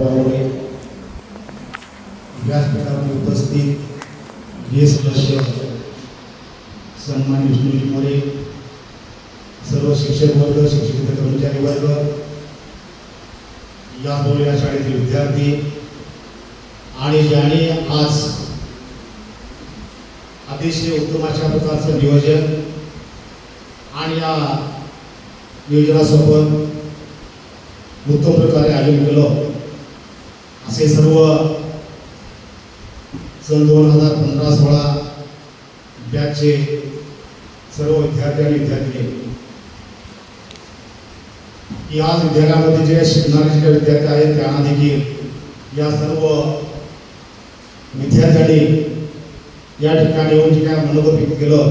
त्यामुळे व्यासपीठावर उपस्थित हे सदस्य सन्माननीय विष्णुजी मोरे, सर्व शिक्षक वर्ग, शिक्षक कर्मचारी वर्ग, याचबरोबर या शाळेतील विद्यार्थी आणि ज्यांनी आज अतिशय उत्तम अशा प्रकारचं नियोजन आणि या नियोजनासोबत उत्तम प्रकारे आयोजन केलं असे सर्व सन 2015-16 बॅचचे सर्व विद्यार्थी आणि विद्यार्थिनी, आज विद्यालयामध्ये जे शिकणारे जे विद्यार्थी आहेत त्यांना देखील या सर्व विद्यार्थ्यांनी या ठिकाणी येऊन जे काय मनोगत व्यक्त केलं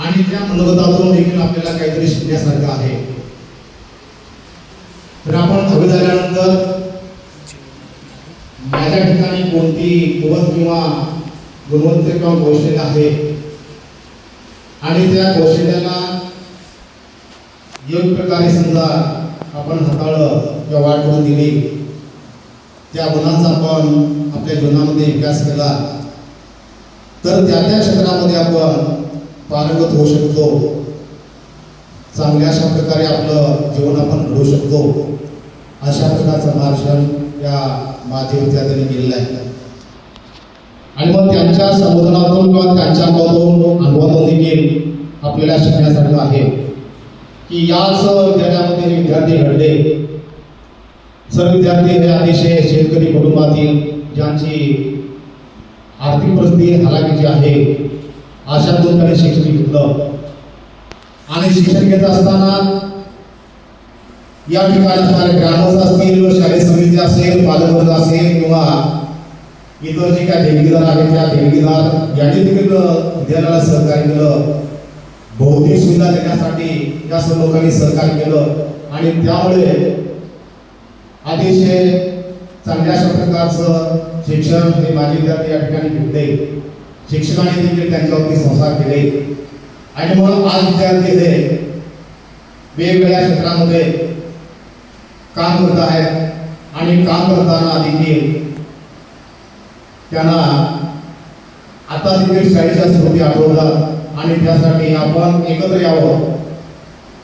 आणि त्या मनोगतातून देखील आपल्याला काहीतरी शिकण्यासारखं आहे. तर आपण दहावी झाल्यानंतर माझ्या ठिकाणी कोणती कुवत किंवा गुणवत्ता किंवा कौशल्य आहे आणि त्या कौशल्याला योग्य प्रकारे समजा आपण हाताळलं किंवा वाट करून दिली, त्या गुणांचा आपण आपल्या जीवनामध्ये विकास केला तर त्या त्या क्षेत्रामध्ये आपण पारंगत होऊ शकतो, चांगल्या अशा प्रकारे आपलं जीवन आपण घडवू शकतो. अशा प्रकारचं मार्गदर्शन या माझ्या विद्यार्थ्यांनी केलेलं आहे. आणि मग त्यांच्या संबोधनातून किंवा त्यांच्या अनुभवातून देखील आपल्याला शिकण्यासारखं आहे की याच विद्यालयामध्ये जे विद्यार्थी घडले, सर्व विद्यार्थी हे अतिशय शेतकरी कुटुंबातील ज्यांची आर्थिक परिस्थिती हालाकीची आहे अशातून त्यांनी शिक्षण घेतलं. आणि शिक्षण घेत असताना या ठिकाणी ग्रामस्थ असतील, शालेय समिती असेल, पालकवर्ग असेल किंवा इतर जे काही देणगीदार आहेत त्या देणगीदार यांनी देखील विद्यालयाला सहकार्य केलं. भौतिक सुविधा देण्यासाठी या सर्व लोकांनी सहकार्य केलं आणि त्यामुळे अतिशय चांगल्या अशा प्रकारचं शिक्षण हे माझे विद्यार्थी या ठिकाणी घेतले. शिक्षकांनी देखील त्यांच्यावरती संस्कार केले आणि मग आज विद्यार्थी हे वेगवेगळ्या क्षेत्रामध्ये काम करत आहेत आणि काम करताना देखील त्यांना आता देखील शाळेच्या स्मृती आठवतात आणि त्यासाठी आपण एकत्र यावं,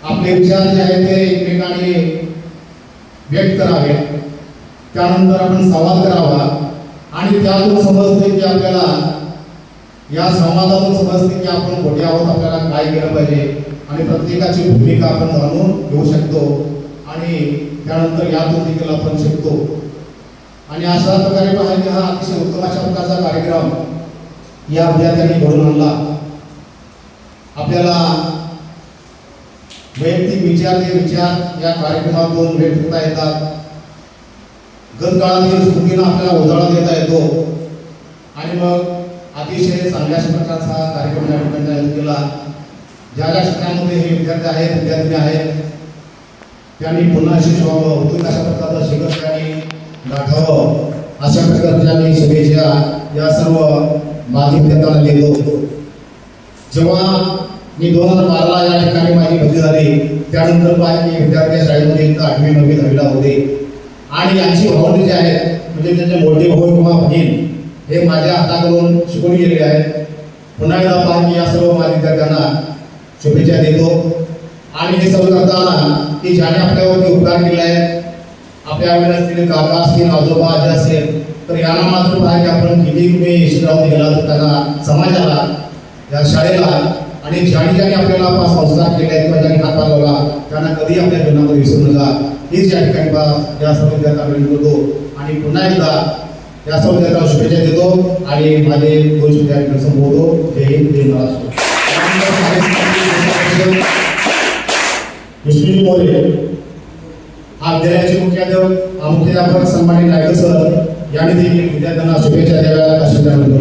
आपले विचार जे आहेत ते एकमेकांनी व्यक्त करावे, त्यानंतर आपण संवाद करावा आणि त्यातून समजते की आपल्याला या संवादातून समजते की आपण कुठे आहोत, आपल्याला काय केलं पाहिजे आणि प्रत्येकाची भूमिका आपण जाणून घेऊ शकतो आणि त्यानंतर यातून देखील आपण शिकतो. आणि अशा प्रकारे पाहिजे हा अतिशय उत्तम अशा प्रकारचा कार्यक्रम या विद्यार्थ्यांनी घडून आणला. आपल्याला वैयक्तिक विचार या कार्यक्रमातून व्यक्त करता येतात, गतकाळातील स्मृतींना आपल्याला उजाळा देता येतो आणि मग अतिशय चांगल्या प्रकारचा कार्यक्रम या ठिकाणी आयोजित केला. ज्या ज्या क्षेत्रामध्ये हे विद्यार्थी आहेत, विद्यार्थी आहेत, त्यांनी पुन्हा यशस्वी व्हावं, उत्तम अशा प्रकारचं शिकत त्यांनी गाठावं अशा प्रकारच्या मी शुभेच्छा या सर्व माजी विद्यार्थ्यांना देतो. जेव्हा मी 2012ला या ठिकाणी माझी भरती झाली त्यानंतर माझे विद्यार्थी शाळेमध्ये 8वी 9वी 10वीला होते आणि यांची भावंडे जे आहेत म्हणजे त्यांचे मोठे भाऊ किंवा बहीण हे माझ्या हाताकडून शिकून गेलेले आहेत. पुन्हा एकदा पाहिजे या सर्व माझ्या विद्यार्थ्यांना शुभेच्छा देतो. आणि हे सर्व करताना की ज्याने आपल्यावरती उपकार केले आहेत, आपल्या वेळेला असतील काका असतील, आजोबा आजी असेल, तर यांना मात्र पाहिजे आपण किती तुम्ही यशस्वी गेला तर त्यांना, समाजाला, या शाळेला आणि ज्यांनी आपल्याला संस्कार केले आहेत किंवा ज्यांनी हात लावला त्यांना कधी आपल्या जीवनामध्ये विसरू नका. हेच या ठिकाणी या सर्व विद्यार्थ्यांना विनंती करतो आणि पुन्हा एकदा या सर्व विद्यार्थ्यांना शुभेच्छा देतो आणि माझे 2 विद्यार्थी संबोधतो. जय हिंद, जय महाराष्ट्र. विष्णुजी मोरे हा विद्यालयाचे मुख्याध्यापक सन्माननीय नायक सर यांनी देखील विद्यार्थ्यांना शुभेच्छा द्याव्या अशी विनंती.